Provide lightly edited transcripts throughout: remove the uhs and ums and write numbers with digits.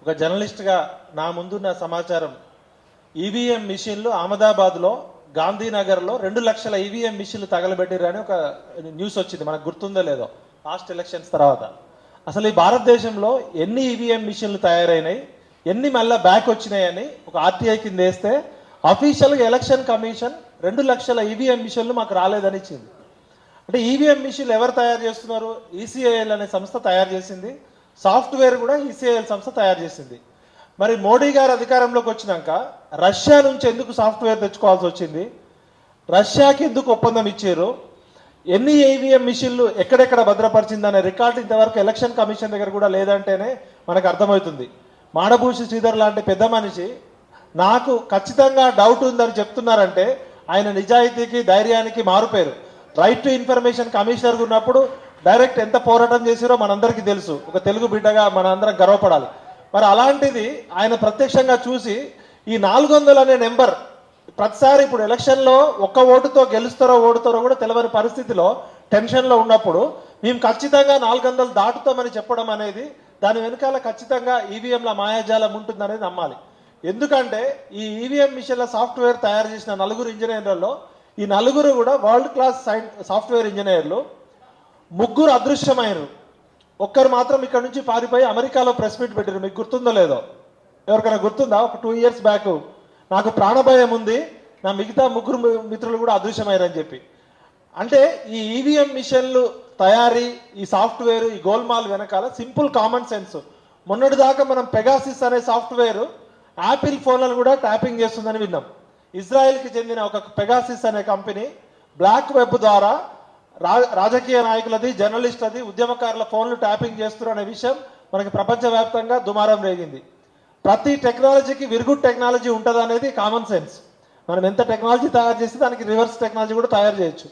ఒక జర్నలిస్ట్గా నా ముందున్న సమాచారం ఈవీఎం మిషన్లు అహ్మదాబాద్లో గాంధీనగర్లో 2 లక్షల ఈవీఎం మిషన్లు తగలబెట్టిరని ఒక న్యూస్ వచ్చింది. మనకు గుర్తుందో లేదో లాస్ట్ ఎలక్షన్స్ తర్వాత. అసలు ఈ భారతదేశంలో ఎన్ని ఈవీఎం మిషన్లు తయారైనాయి, ఎన్ని మళ్ళీ బ్యాక్ వచ్చినాయని ఒక ఆర్టీఐ కింద వేస్తే అఫీషియల్గా ఎలక్షన్ కమిషన్ 2 లక్షల ఈవీఎం మిషన్లు మాకు రాలేదని ఇచ్చింది. అంటే ఈవీఎం మిషన్లు ఎవరు తయారు చేస్తున్నారు? ఈసీఐఎల్ అనే సంస్థ తయారు చేసింది. సాఫ్ట్వేర్ కూడా ఈసీఐఎల్ సంస్థ తయారు చేసింది. మరి మోడీ గారు అధికారంలోకి వచ్చినాక రష్యా నుంచి ఎందుకు సాఫ్ట్వేర్ తెచ్చుకోవాల్సి వచ్చింది? రష్యాకి ఎందుకు ఒప్పందం ఇచ్చారు? ఎన్ని ఈవీఎం మిషన్లు ఎక్కడెక్కడ భద్రపరిచిందనే రికార్డు ఇంతవరకు ఎలక్షన్ కమిషన్ దగ్గర కూడా లేదంటేనే మనకు అర్థమవుతుంది. మాడభూషి శ్రీధర్ లాంటి పెద్ద మనిషి నాకు ఖచ్చితంగా డౌట్ ఉందని చెప్తున్నారంటే ఆయన నిజాయితీకి ధైర్యానికి మారుపేరు. రైట్ టు ఇన్ఫర్మేషన్ కమిషనర్ ఉన్నప్పుడు డైరెక్ట్ ఎంత పోరాటం చేశారో మనందరికీ తెలుసు. ఒక తెలుగు బిడ్డగా మనందరం గర్వపడాలి. మరి అలాంటిది ఆయన ప్రత్యక్షంగా చూసి ఈ 400 అనే నెంబర్ ప్రతిసారి ఇప్పుడు ఎలక్షన్లో ఒక్క ఓటుతో గెలుస్తారో ఓడుతారో కూడా తెలియని పరిస్థితిలో టెన్షన్లో ఉన్నప్పుడు మేము ఖచ్చితంగా 400 దాటుతామని చెప్పడం అనేది దాని వెనకాల ఖచ్చితంగా ఈవీఎంల మాయాజాలం ఉంటుందనేది నమ్మాలి. ఎందుకంటే ఈ ఈవీఎం మిషన్ల సాఫ్ట్వేర్ తయారు చేసిన 4 ఇంజనీర్లలో ఈ 4 కూడా వరల్డ్ క్లాస్ సాఫ్ట్వేర్ ఇంజనీర్లు. 3 అదృశ్యమైనరు. ఒక్కరు మాత్రం ఇక్కడ నుంచి పారిపోయి అమెరికాలో ప్రెస్ మీట్ పెట్టారు. మీకు గుర్తుందో లేదో? ఎవరికైనా గుర్తుందా? ఒక 2 ఇయర్స్ బ్యాక్ నాకు ప్రాణభయం ఉంది, నా మిగతా 3 మిత్రులు కూడా అదృశ్యమయ్యారని చెప్పి. అంటే ఈ ఈవీఎం మిషన్లు తయారీ, ఈ సాఫ్ట్వేర్, ఈ గోల్మాల్ వెనకాల సింపుల్ కామన్ సెన్స్. మొన్నటిదాకా మనం పెగాసిస్ అనే సాఫ్ట్వేర్ యాపిల్ ఫోన్లను కూడా ట్యాపింగ్ చేస్తుందని విన్నాం. ఇజ్రాయెల్కి చెందిన ఒక పెగాసిస్ అనే కంపెనీ బ్లాక్ వెబ్ ద్వారా రాజకీయ నాయకులది, జర్నలిస్టులది, ఉద్యమకారుల ఫోన్లు ట్యాపింగ్ చేస్తున్నారు అనే విషయం మనకి ప్రపంచవ్యాప్తంగా దుమారం రేగింది. ప్రతి టెక్నాలజీకి విరుగుడ్ టెక్నాలజీ ఉంటుంది అనేది కామన్ సెన్స్. మనం ఎంత టెక్నాలజీ తయారు చేస్తే దానికి రివర్స్ టెక్నాలజీ కూడా తయారు చేయొచ్చు.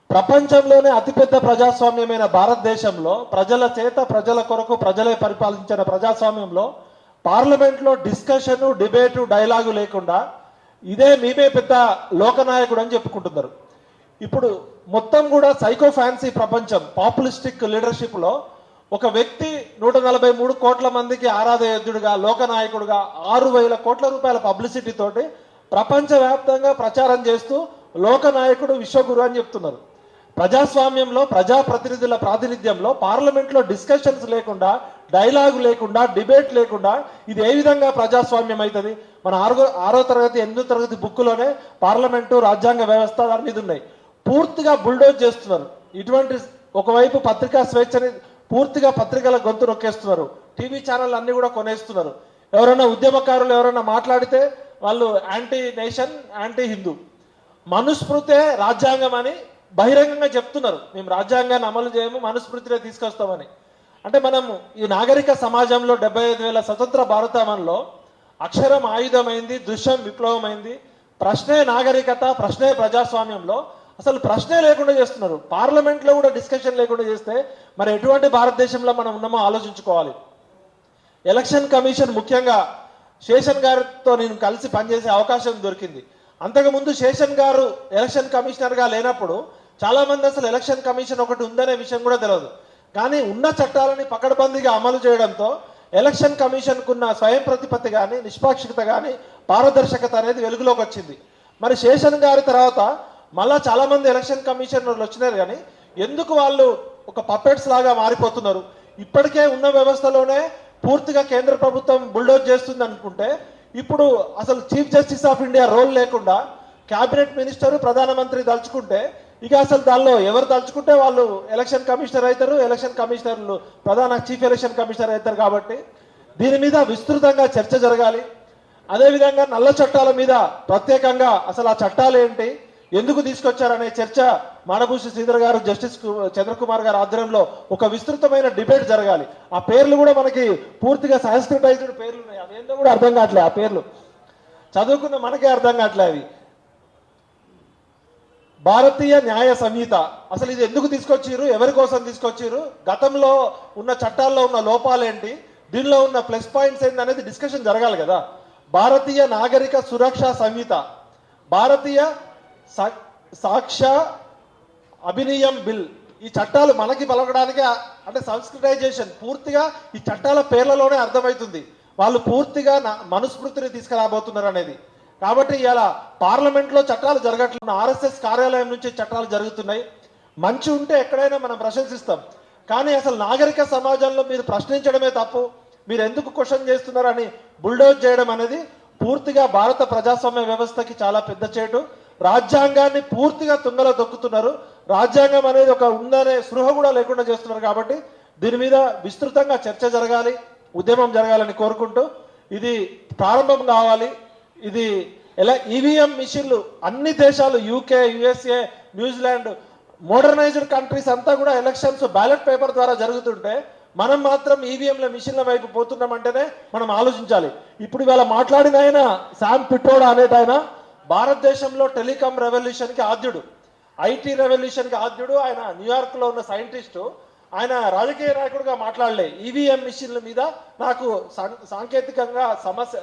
ప్రపంచంలోనే అతిపెద్ద ప్రజాస్వామ్యమైన భారతదేశంలో ప్రజల చేత, ప్రజల కొరకు, ప్రజలే పరిపాలించిన ప్రజాస్వామ్యంలో పార్లమెంట్లో డిస్కషన్, డిబేటు, డైలాగు లేకుండా ఇదే మేమే పెద్ద లోకనాయకుడు అని చెప్పుకుంటున్నారు. ఇప్పుడు మొత్తం కూడా సైకో ఫ్యాన్సీ ప్రపంచం, పాపులిస్టిక్ లీడర్షిప్లో ఒక వ్యక్తి 143 కోట్ల మందికి ఆరాధయోధుడుగా, లోకనాయకుడుగా 6,000 కోట్ల రూపాయల పబ్లిసిటీ తోటి ప్రపంచవ్యాప్తంగా ప్రచారం చేస్తూ లోకనాయకుడు, విశ్వగురు అని చెప్తున్నారు. ప్రజాస్వామ్యంలో ప్రజాప్రతినిధుల ప్రాతినిధ్యంలో పార్లమెంట్లో డిస్కషన్స్ లేకుండా, డైలాగు లేకుండా, డిబేట్ లేకుండా ఇది ఏ విధంగా ప్రజాస్వామ్యం అవుతుంది? మన 6వ తరగతి 8వ తరగతి బుక్కులోనే పార్లమెంటు, రాజ్యాంగ వ్యవస్థ దాని మీద ఉన్నాయి. పూర్తిగా బుల్డోజ్ చేస్తున్నారు. ఇటువంటి ఒకవైపు పత్రికా స్వేచ్ఛని పూర్తిగా పత్రికల గొంతు నొక్కేస్తున్నారు. టీవీ ఛానల్ అన్ని కూడా కొనేస్తున్నారు. ఎవరైనా ఉద్యమకారులు ఎవరైనా మాట్లాడితే వాళ్ళు యాంటీ నేషన్, యాంటీ హిందూ, మనుస్మృతే రాజ్యాంగం అని బహిరంగంగా చెప్తున్నారు. మేము రాజ్యాంగాన్ని అమలు చేయము, మనుస్మృతినే తీసుకొస్తామని. అంటే మనం ఈ నాగరిక సమాజంలో 75,000 స్వతంత్ర భారతావనంలో అక్షరం ఆయుధమైంది, దృశ్యం విప్లవమైంది. ప్రశ్నే నాగరికత, ప్రశ్నే ప్రజాస్వామ్యంలో అసలు ప్రశ్నే లేకుండా చేస్తున్నారు. పార్లమెంట్లో కూడా డిస్కషన్ లేకుండా చేస్తే మరి ఎటువంటి భారతదేశంలో మనం ఉన్నామో ఆలోచించుకోవాలి. ఎలక్షన్ కమిషన్ ముఖ్యంగా శేషన్ గారితో నేను కలిసి పనిచేసే అవకాశం దొరికింది. అంతకుముందు శేషన్ గారు ఎలక్షన్ కమిషనర్గా లేనప్పుడు చాలామంది అసలు ఎలక్షన్ కమిషన్ ఒకటి ఉందనే విషయం కూడా తెలియదు. కానీ ఉన్న చట్టాలని పకడ్బందీగా అమలు చేయడంతో ఎలక్షన్ కమిషన్కున్న స్వయం ప్రతిపత్తి కానీ, నిష్పాక్షికత కానీ, పారదర్శకత అనేది వెలుగులోకి వచ్చింది. మరి శేషన్ గారి తర్వాత మళ్ళా చాలామంది ఎలక్షన్ కమిషనర్లు వచ్చినారు. కానీ ఎందుకు వాళ్ళు ఒక పప్పెట్స్ లాగా మారిపోతున్నారు? ఇప్పటికే ఉన్న వ్యవస్థలోనే పూర్తిగా కేంద్ర ప్రభుత్వం బుల్డోజ్ చేస్తుంది అనుకుంటే ఇప్పుడు అసలు chief justice of India role లేకుండా క్యాబినెట్ మినిస్టర్, ప్రధానమంత్రి దలుచుకుంటే ఇక అసలు దానిలో ఎవరు దలుచుకుంటే వాళ్ళు ఎలక్షన్ కమిషనర్ అవుతారు, ఎలక్షన్ కమిషనర్లు చీఫ్ ఎలక్షన్ కమిషనర్ అవుతారు. కాబట్టి దీని మీద విస్తృతంగా చర్చ జరగాలి. అదేవిధంగా నల్ల చట్టాల మీద ప్రత్యేకంగా అసలు ఆ చట్టాలు ఏంటి, ఎందుకు తీసుకొచ్చారనే చర్చ మాడభూషి శ్రీధర్ గారు, జస్టిస్ చంద్రకుమార్ గారు ఆధ్వర్యంలో ఒక విస్తృతమైన డిబేట్ జరగాలి. ఆ పేర్లు కూడా మనకి పూర్తిగా సాంస్క్రిటైజ్డ్ పేర్లు ఉన్నాయి. అవి ఏందో కూడా అర్థం కావట్లే. ఆ పేర్లు చదువుకున్న మనకే అర్థం కావట్లే. అవి భారతీయ న్యాయ సంహిత, అసలు ఇది ఎందుకు తీసుకొచ్చారు, ఎవరి కోసం తీసుకొచ్చారు, గతంలో ఉన్న చట్టాల్లో ఉన్న లోపాలేంటి, దీనిలో ఉన్న ప్లస్ పాయింట్స్ ఏంటి అనేది డిస్కషన్ జరగాలి కదా. భారతీయ నాగరిక సురక్ష సంహిత, భారతీయ సాక్ష్య అభినయం బిల్, ఈ చట్టాలు మనకి పలకడానికి అంటే సంస్కృటైజేషన్ పూర్తిగా ఈ చట్టాల పేర్లలోనే అర్థమవుతుంది. వాళ్ళు పూర్తిగా మనుస్మృతిని తీసుకురాబోతున్నారు అనేది. కాబట్టి ఇలా పార్లమెంట్లో చట్టాలు జరగట్లేదు, ఆర్ఎస్ఎస్ కార్యాలయం నుంచి చట్టాలు జరుగుతున్నాయి. మంచి ఉంటే ఎక్కడైనా మనం ప్రశంసిస్తాం, కానీ అసలు నాగరిక సమాజంలో మీరు ప్రశ్నించడమే తప్పు, మీరు ఎందుకు క్వశ్చన్ చేస్తున్నారని బుల్డోజ్ చేయడం అనేది పూర్తిగా భారత ప్రజాస్వామ్య వ్యవస్థకి చాలా పెద్ద చేటు. రాజ్యాంగాన్ని పూర్తిగా తుంగలో తొక్కుతున్నారు. రాజ్యాంగం అనేది ఒక ఉందనే స్పృహ కూడా లేకుండా చేస్తున్నారు. కాబట్టి దీని మీద విస్తృతంగా చర్చ జరగాలి, ఉద్యమం జరగాలని కోరుకుంటూ, ఇది ప్రారంభం కావాలి. ఇది ఎలా ఈవీఎం మిషన్లు అన్ని దేశాలు, UK, USA, New Zealand, modernised countries అంతా కూడా ఎలక్షన్స్ బ్యాలెట్ పేపర్ ద్వారా జరుగుతుంటే మనం మాత్రం ఈవీఎంల మిషన్ల వైపు పోతున్నామంటేనే మనం ఆలోచించాలి. ఇప్పుడు ఇవాళ మాట్లాడిన ఆయన శామ్ పిట్రోడా అనేట ఆయన భారతదేశంలో టెలికాం రెవల్యూషన్ కి ఆద్యుడు, ఐటీ రెవల్యూషన్ కి ఆద్యుడు. ఆయన న్యూయార్క్ లో ఉన్న సైంటిస్టు. ఆయన రాజకీయ నాయకుడుగా మాట్లాడలే. ఈవీఎం మిషన్ల మీద నాకు సాంకేతికంగా సమస్య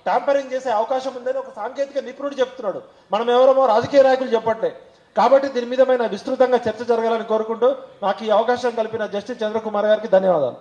ట్యాంపరింగ్ చేసే అవకాశం ఉందని ఒక సాంకేతిక నిపుణుడు చెప్తున్నాడు. మనం ఎవరమో రాజకీయ నాయకులు చెప్పట్లే. కాబట్టి దీని మీద విస్తృతంగా చర్చ జరగాలని కోరుకుంటూ నాకు ఈ అవకాశం కల్పిన జస్టిస్ చంద్రకుమార్ గారికి ధన్యవాదాలు.